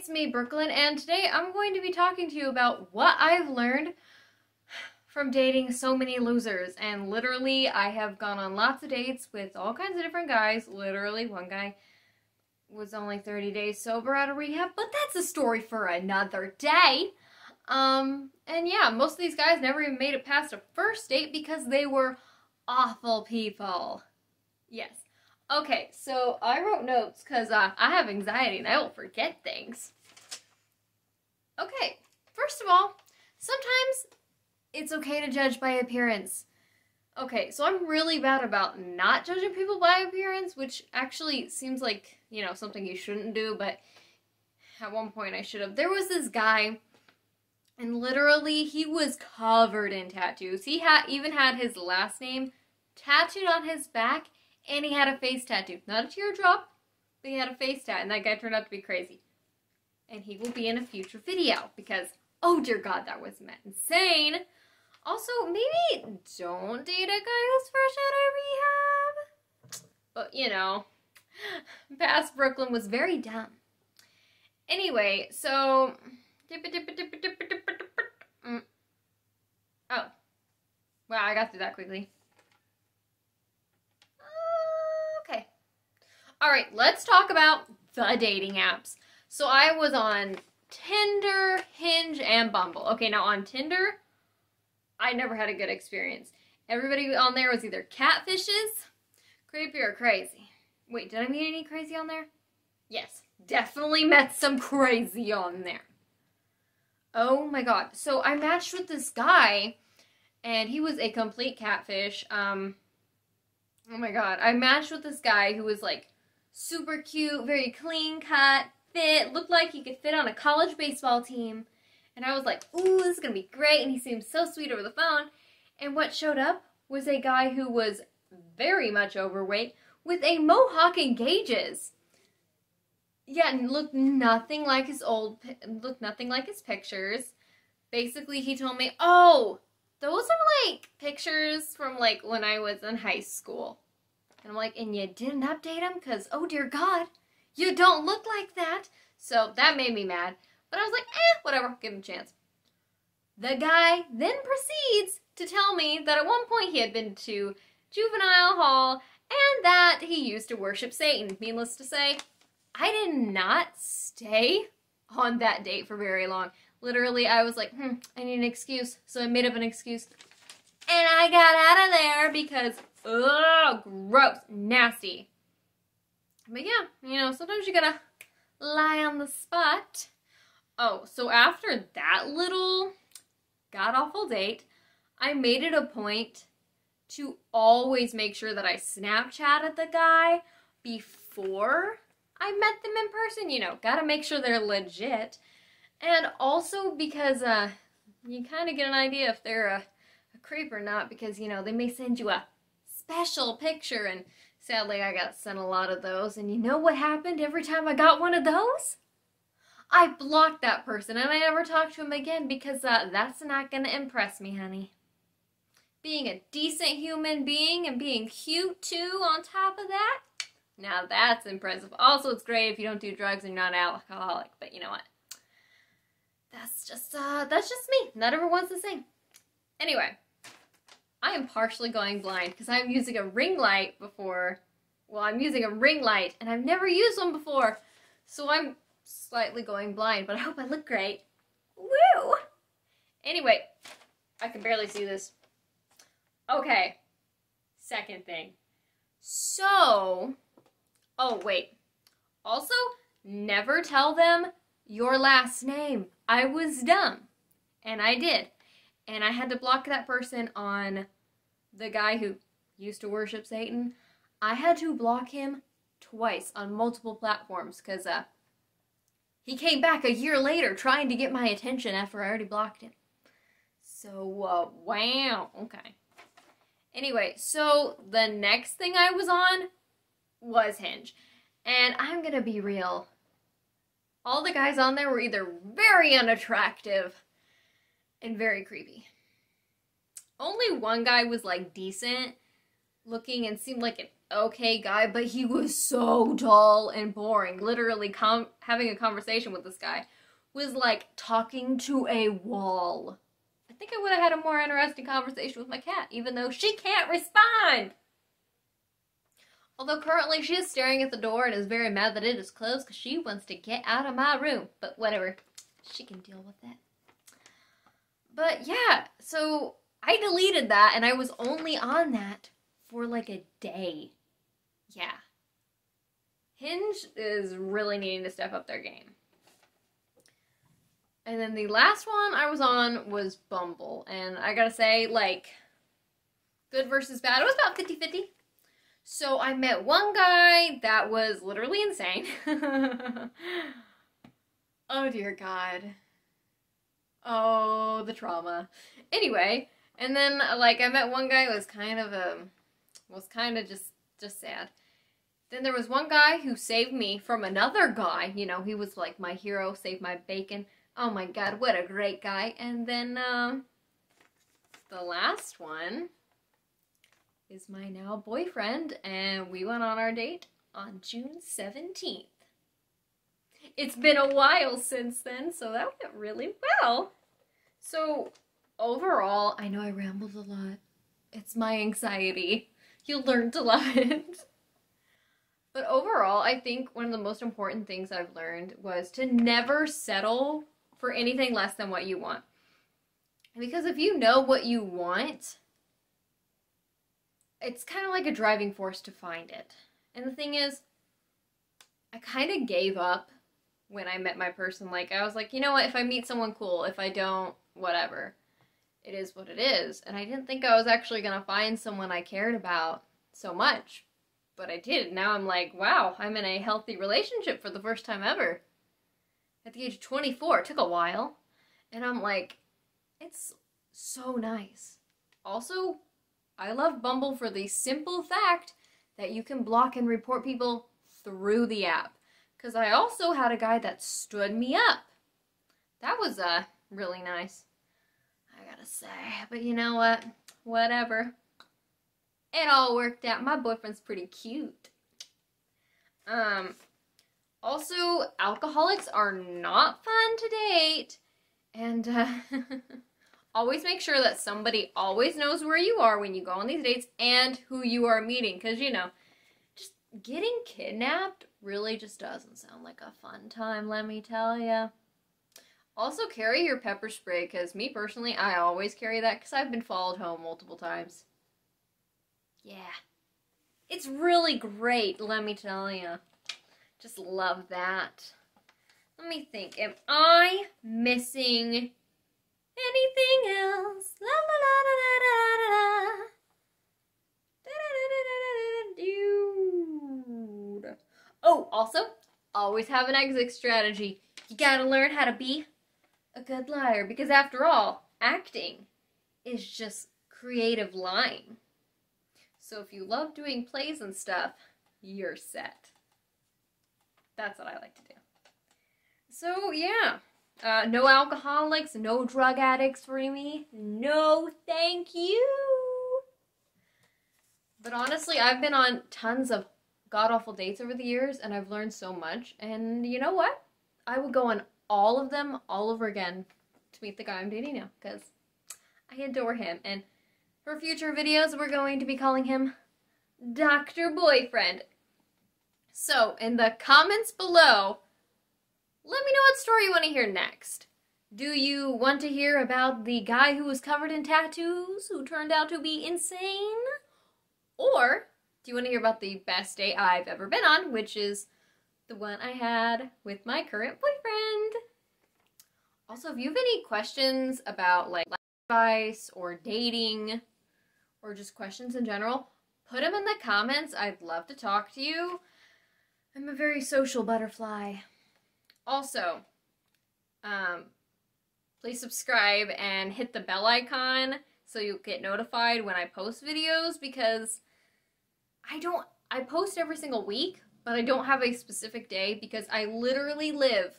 it's me, Brooklyn, and today I'm going to be talking to you about what I've learned from dating so many losers. And literally, I have gone on lots of dates with all kinds of different guys. Literally, one guy was only 30 days sober out of rehab, but that's a story for another day. And yeah, most of these guys never even made it past a first date because they were awful people. Yes. Okay, so I wrote notes because I have anxiety and I will forget things. Okay, first of all, sometimes it's okay to judge by appearance. Okay, so I'm really bad about not judging people by appearance, which actually seems like, you know, something you shouldn't do, but at one point I should have. There was this guy, and literally he was covered in tattoos. He even had his last name tattooed on his back, and he had a face tattoo. Not a teardrop, but he had a face tat, and that guy turned out to be crazy. And he will be in a future video, because, oh dear God, that was insane. Also, maybe don't date a guy who's fresh out of rehab. But, you know, past Brooklyn was very dumb. Anyway, so... Oh. Wow, I got through that quickly. Okay. Alright, let's talk about the dating apps. So I was on Tinder, Hinge, and Bumble. Okay, now on Tinder, I never had a good experience. Everybody on there was either catfishes, creepy, or crazy. Wait, did I meet any crazy on there? Yes, definitely met some crazy on there. Oh my God. So I matched with this guy, and he was a complete catfish. Oh my God. I matched with this guy who was like super cute, very clean cut, fit, looked like he could fit on a college baseball team. And I was like, ooh, this is going to be great. And he seemed so sweet over the phone. And what showed up was a guy who was very much overweight with a mohawk and gauges. Yeah, and looked nothing like his pictures. Basically, he told me, oh, those are like pictures from like when I was in high school. And I'm like, and you didn't update them? Because, oh dear God, you don't look like that. So that made me mad. But I was like, whatever, give him a chance. The guy then proceeds to tell me that at one point he had been to juvenile hall and that he used to worship Satan. Needless to say, I did not stay on that date for very long. Literally, I was like, I need an excuse. So I made up an excuse. And I got out of there because, ugh, gross, nasty. But yeah, you know, sometimes you gotta lie on the spot. Oh, so after that little god-awful date, I made it a point to always make sure that I Snapchatted the guy before I met them in person. You know, gotta make sure they're legit. And also because you kind of get an idea if they're a creep or not, because, you know, they may send you a special picture, and sadly I got sent a lot of those. And you know what happened every time I got one of those? I blocked that person, and I never talked to him again because that's not going to impress me, honey. Being a decent human being and being cute, too, on top of that, now that's impressive. Also, it's great if you don't do drugs and you're not alcoholic, but you know what? That's just me. Not everyone's the same. Anyway, I am partially going blind because I'm using a ring light before. Well, I'm using a ring light, and I've never used one before, so I'm slightly going blind, but I hope I look great. Woo! Anyway, I can barely see this. Okay, second thing. So, oh wait. Also, never tell them your last name. I was dumb, and I did. And I had to block that person on the guy who used to worship Satan. I had to block him twice on multiple platforms because, he came back a year later trying to get my attention after I already blocked him. So, wow. Okay. Anyway, so the next thing I was on was Hinge. And I'm gonna be real. All the guys on there were either very unattractive and very creepy. Only one guy was like decent looking and seemed like okay guy, but he was so dull and boring. Literally, having a conversation with this guy was like talking to a wall. I think I would have had a more interesting conversation with my cat, even though she can't respond. Although currently she is staring at the door and is very mad that it is closed because she wants to get out of my room. But whatever, she can deal with that. But yeah, so I deleted that and I was only on that for like a day. Yeah. Hinge is really needing to step up their game. And then the last one I was on was Bumble. And I gotta say, like, good versus bad. It was about 50-50. So I met one guy that was literally insane. Oh dear God. Oh, the trauma. Anyway, and then like I met one guy who was kind of just sad. Then there was one guy who saved me from another guy. You know, he was like my hero, saved my bacon. Oh my God, what a great guy. And then the last one is my now boyfriend, and we went on our date on June 17th. It's been a while since then, so that went really well. So overall, I know I rambled a lot. It's my anxiety. You'll learn to love it. But overall, I think one of the most important things I've learned was to never settle for anything less than what you want. Because if you know what you want, it's kind of like a driving force to find it. And the thing is, I kind of gave up when I met my person. Like, I was like, you know what, if I meet someone cool, if I don't, whatever. It is what it is. And I didn't think I was actually going to find someone I cared about so much. But I did. Now I'm like, wow, I'm in a healthy relationship for the first time ever. At the age of 24. It took a while. And I'm like, it's so nice. Also, I love Bumble for the simple fact that you can block and report people through the app. Because I also had a guy that stood me up. That was really nice, I gotta say. But you know what? Whatever. It all worked out. My boyfriend's pretty cute. Also, alcoholics are not fun to date. And always make sure that somebody always knows where you are when you go on these dates and who you are meeting. Because, you know, just getting kidnapped really just doesn't sound like a fun time, let me tell ya. Also, carry your pepper spray, because me personally, I always carry that because I've been followed home multiple times. Yeah. It's really great, let me tell ya. Just love that. Let me think. Am I missing anything else? La la la la la la la. Da da da da da da dude. Oh, also, always have an exit strategy. You gotta learn how to be a good liar, because after all, acting is just creative lying. So if you love doing plays and stuff, you're set. That's what I like to do. So yeah, no alcoholics, no drug addicts for me. No, thank you. But honestly, I've been on tons of god-awful dates over the years, and I've learned so much. And you know what? I would go on all of them all over again to meet the guy I'm dating now, because I adore him. And for future videos, we're going to be calling him Dr. Boyfriend. So, in the comments below, let me know what story you want to hear next. Do you want to hear about the guy who was covered in tattoos who turned out to be insane? Or do you want to hear about the best date I've ever been on, which is the one I had with my current boyfriend? Also, if you have any questions about like life advice or dating or just questions in general, put them in the comments. I'd love to talk to you. I'm a very social butterfly. Also, please subscribe and hit the bell icon so you'll get notified when I post videos, because I post every single week, but I don't have a specific day because I literally live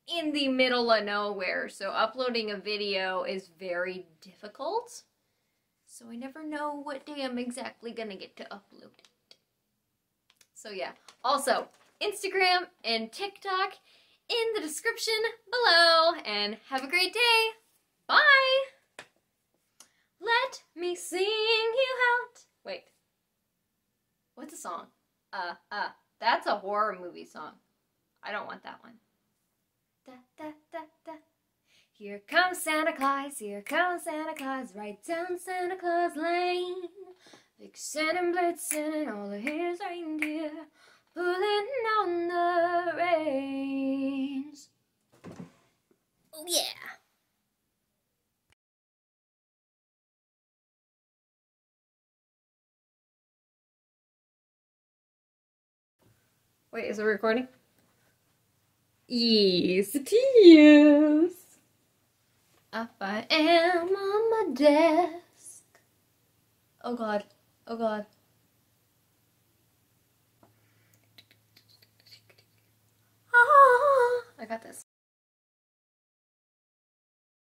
in the middle of nowhere, so uploading a video is very difficult. So I never know what day I'm exactly gonna get to upload it. So yeah. Also, Instagram and TikTok in the description below. And have a great day. Bye. Let me sing you out. Wait. What's a song? That's a horror movie song. I don't want that one. Da, da, da, da. Here comes Santa Claus, here comes Santa Claus, right down Santa Claus Lane. Vixen and Blitzen and all of his reindeer pulling on the reins. Oh yeah! Wait, is it recording? Yes, it is. Up I am on my desk. Oh God, oh God.